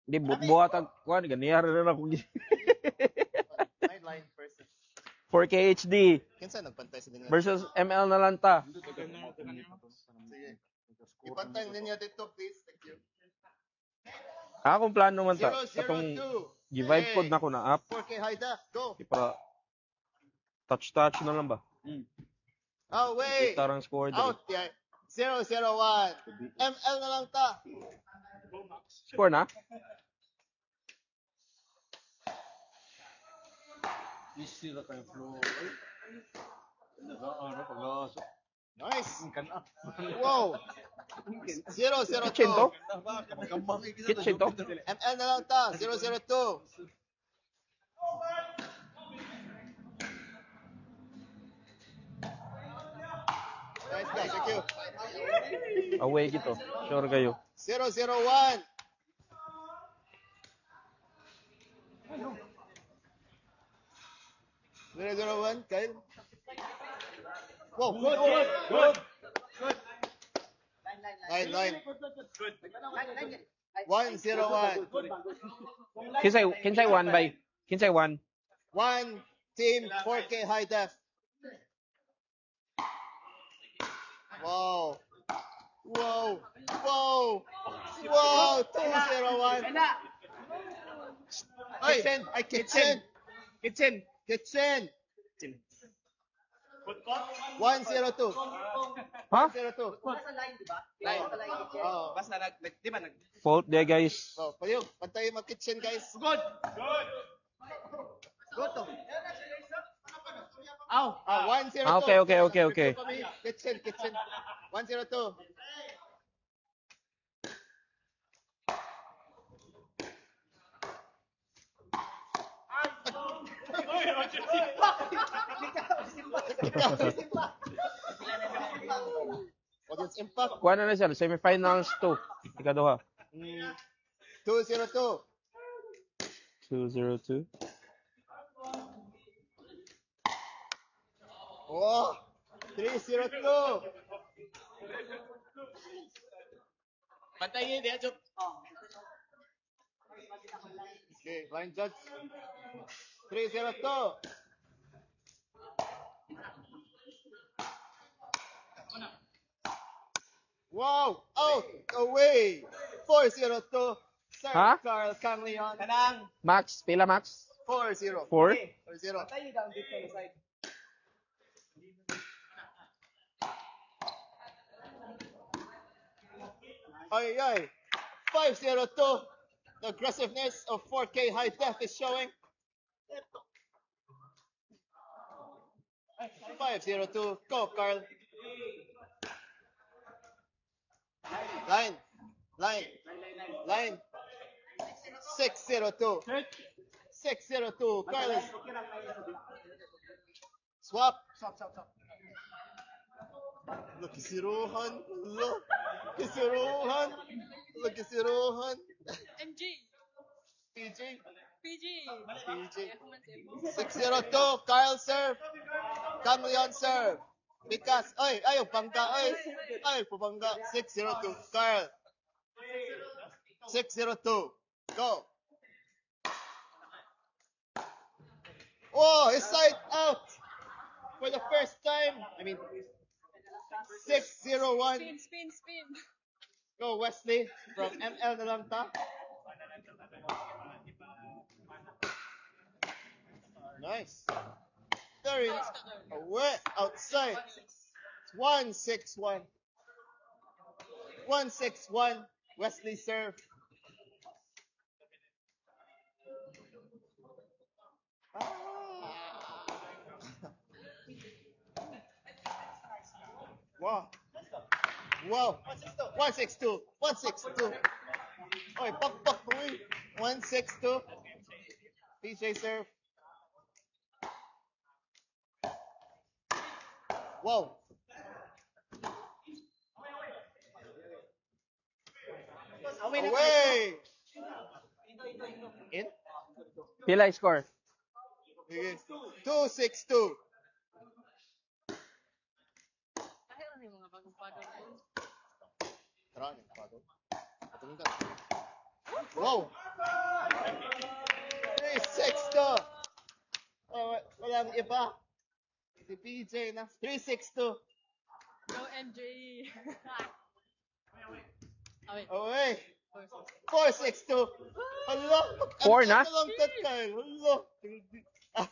Di buhat ang kuan ganiyar na ako. Nine person. 4K HD Kinsa nagpantay sa linya? versus ML na lang ta. Sige. Ipantay ang linya dito, please. Thank you. Akong plano man ta. Katong 002. gi-vibe code na ko na app. 4K high def. Go. Para touch na lang ba? Oh, wait. Tarang score Out. diri. Yeah. 001. ML na lang ta. Score na? Easy na kayo flow. Pag-aso. Nice. Wow. 002. Kitchen to? Kitchen to? ML na lang ta. 002. Nice guys. Thank you. Away gito. Sure kayo. 001. Kyle. Wow, good. Line. 101. Kinsay one by? Kinsay one? One team 4K high def. Wow. 201. Kitchen. 102. Ha? 102. Oh. Basta di ba Fault there guys. Oh, payo. Pantay mo kitchen guys. Good to. Ow. 102. Okay. Kitchen. 102. Audience impact. Kuha na siya. Semifinals 2. Ikaduha. 202. 202. Oh, 302. Pantay niya diya, Chop. Okay, line judge. 302. Wow, out, away. 402. Sir Ha? Carl Canleon. Kanang. Max, pila Max? 4-0. 4? 4-0. Pantay niya down dito sa side. Ay. 502. The aggressiveness of 4K high def is showing. 502. Go, Carl. Line. 602. 602. Carl is swap. Look si Rohan. Look si Rohan. MG. PG. PG. 602. Carl serve. Camleon serve. Because, ayaw pangka. Ayaw pangka. 602. Carl. 602. Go. Oh, his side out. For the first time. 601. Spin. Go, Wesley. From ML na lang ta. Nice. Very away. Outside. It's 161. 161. Wesley serve. Wow. 162. 162. Oy, pak, boy. 162. PJ serve. Wow. Away. In? Pila score? Okay. 262. Kahit ano yung mga bagong padol ko. Wow. walang iba. Si PJ na 362. Go MJ. Ah, wait. Away. 462. Hello. Four na? Lang tat Kyle. Hello.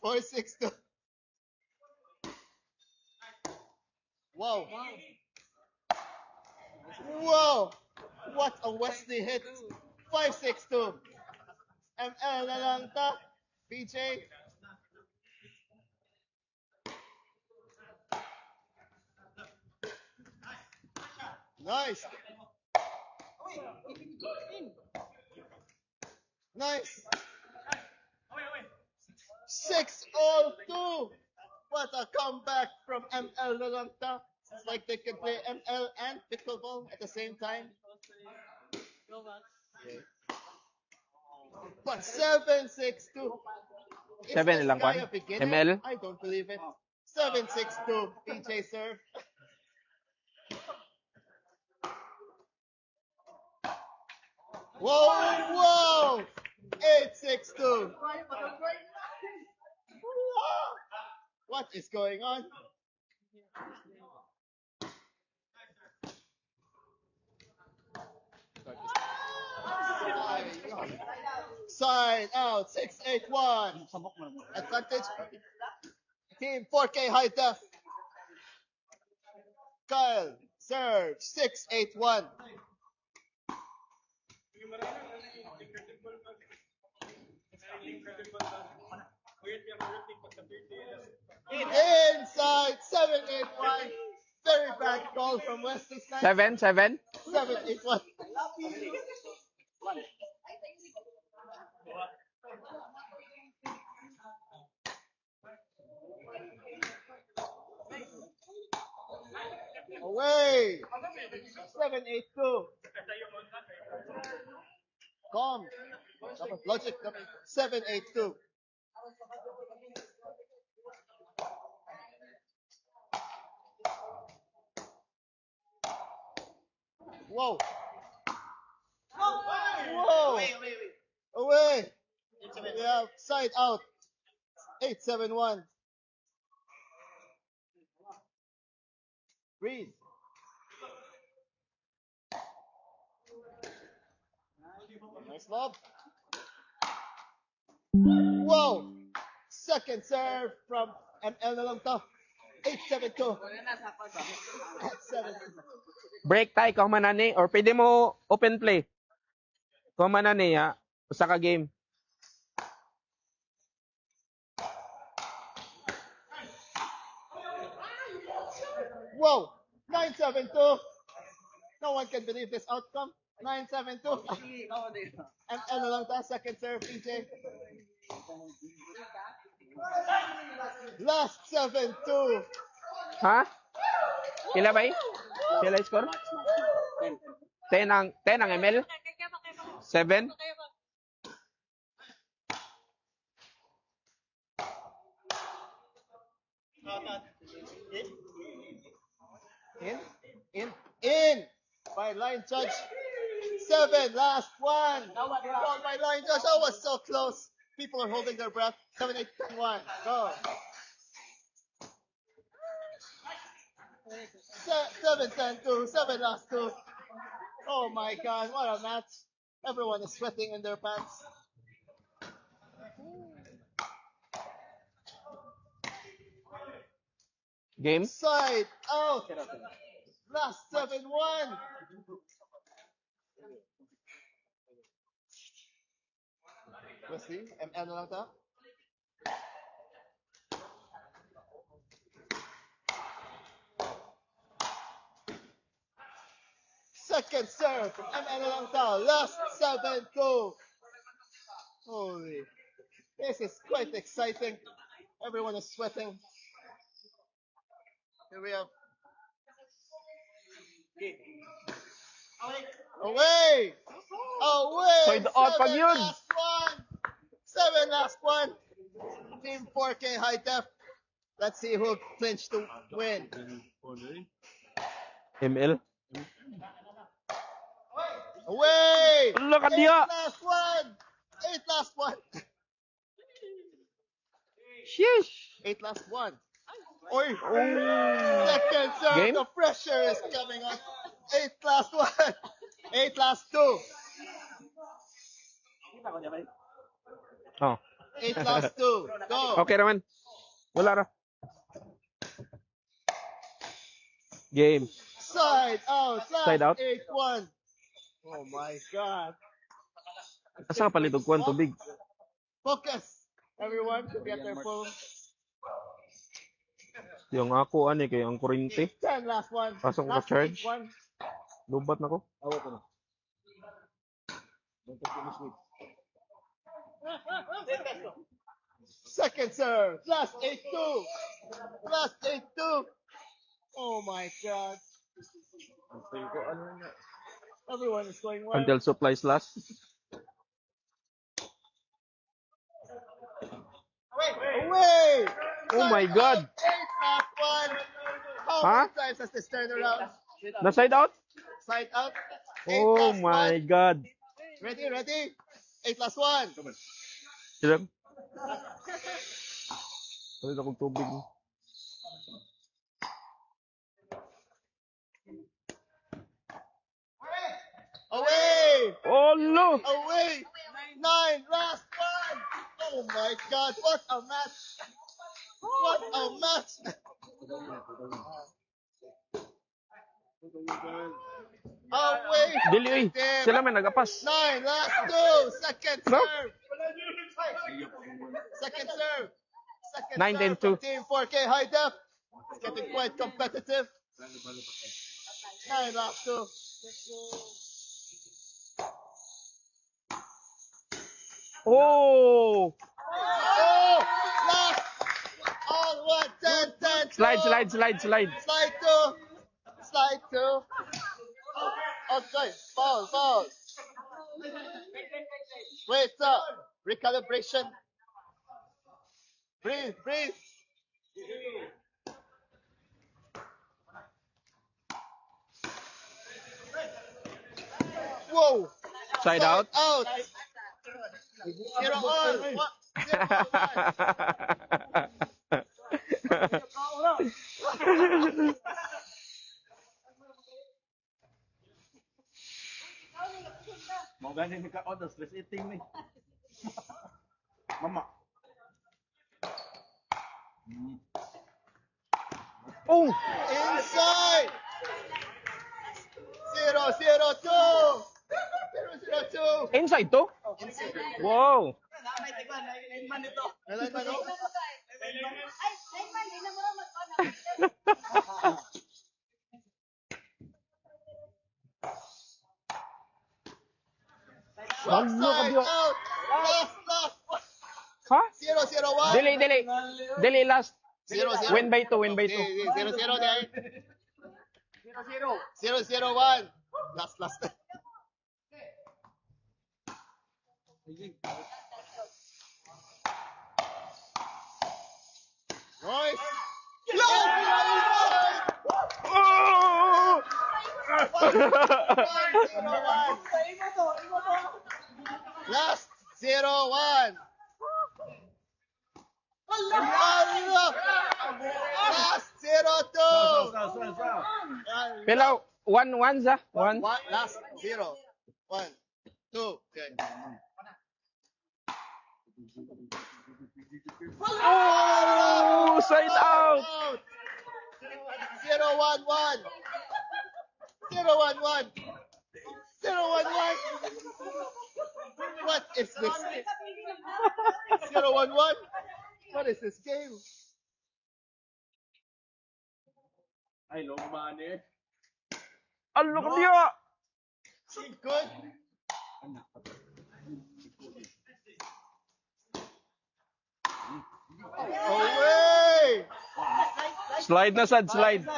462. Wow. Wow. What a Wesley hit. 562. ML na lang ta. PJ. Nice. Nice. 6-2. What a comeback from ML Lalanta. It's like they could play ML and pickleball at the same time. Go back. But 7-6-2. Is Seven this lang guy kwan? a beginner? ML? I don't believe it. 7-6-2. PJ serve. Whoa! 8-6-2. What is going on? Side out, 6-8-1. Advantage. Team 4K high def. Kyle, serve, 6-8-1. Inside, 7-8-1. Very bad call from Wesley Snipes. 7. 7-8-1. Away. 7-8-2. Calm. Logic. 7-8-2. Whoa. Whoa. Away. We have side out. 8-7-1. Breathe. Nice lob. Whoa. Second serve from ML na lang to. 8-7-2. 8-7. Break tayo kung manani or pwede mo open play. Kung manani ha, usa ka game. Whoa. 9-7-2. No one can believe this outcome. 9-7-2. ML na lang to. Second serve, PJ. Last 7-2. Ha? Pila ba eh? Pila yung score? 10 ang ML? 7? In. By line judge. 7. Last one. Called by line judge. Oh, was so close. People are holding their breath. 7-8-1. Go. 7-10-2. 7 last 2. Oh my God. What a match. Everyone is sweating in their pants. Game? Side out. Last 7-1. Wesley, ML na lang ta. Second serve from ML na lang ta. Last 7-2. Holy. This is quite exciting. Everyone is sweating. Here we have. Away! Away! Soy doon, pag yun. Last one! 7 last one! Team 4K high def. Let's see who clinched the win. ML? Away! Look at 8 dia. last one! 8 last one! Sheesh! 8 last 1. Oy! Second serve. Game? The pressure is coming on. 8 last 1. 8 last 2. Oh. 8 last 2. Go. Okay naman. Wala ra. Game. Side out. Last Side out? 8-1. Oh my God. Asa ka palitog kuan tubig? Focus. Everyone to get their phone. Yung ako ani kay ang kuryente. 10 last 1. Pasok ka Last charge? 1. Lubat na ko. Second serve. Last 8-2. Last 8-2. Oh my God. Everyone is going well. Until supplies last. Away! Oh my God. 8 last 1. How Huh? many times has this turned around? Na side out? Side out. 8 Oh last my 1. God. Ready? 8 last 1. Sila. Palit akong tubig. Away! Oh no! Away! 9 last 1. Oh my God. What a match. What a match. Away! Dili oy. Damn. Sila man nagapas. 9 last 2. Second No? serve. Second serve. Second 9 serve and from 2. Team 4K High Def. It's getting quite competitive. 9 last 2. Oh! Oh! Last! All 1, 10, 10. Slide, go. slide, slide, slide. Slide 2. Slide 2. Oh, sorry. Foul. Wait up. Recalibration. Breathe. Whoa. Side out. Out. 0 on. 0 on 1. Mau gani ni ka order stress eating ni. Mama. Oh! Inside. 0-0-2. 0-0-2. Inside to? Inside. Wow! Nalay man, oh. Wag mo ka Side diyo. out. Last. Ha? 0-0-1. Dili last. 0-0. Win by 2. 0-0 dahil. 0-0-1. Last. Noise. Oh! Last 0-1. Last 0-2. Pila, 1-1 za? 1? Last 0. 1, 2. Okay. Oh! Side out! 0-1-1. 0-1-1. 0-1-1. What is this? 0-1-1. What is this game? Ay, lomba ni. Ano ka diyo? Good. Away. Slide na sad, slide. 0-0.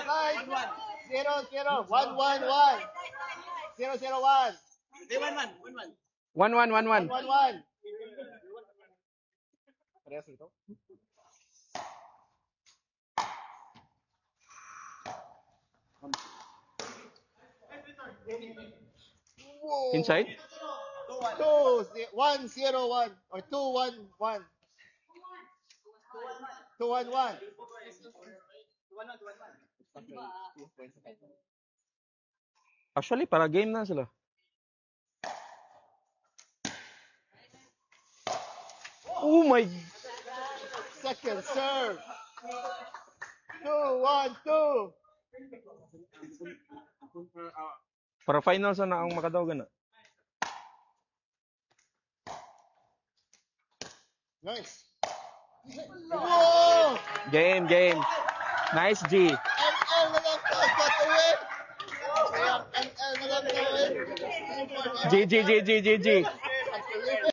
1-1-1. 0-0-1. 1-1. 1-1. Parehas nito? Whoa. Inside? 1-0-1 or 2-1-1. 2-1-1. Actually, para game na sila. Oh my... Second serve. 2-1-2. Para finals na ang makadawagan na. Nice. Whoa! Game, game. Nice, G. NL na lang to. Got the win. Kaya NL na lang to win. G, G, G, G, G, G.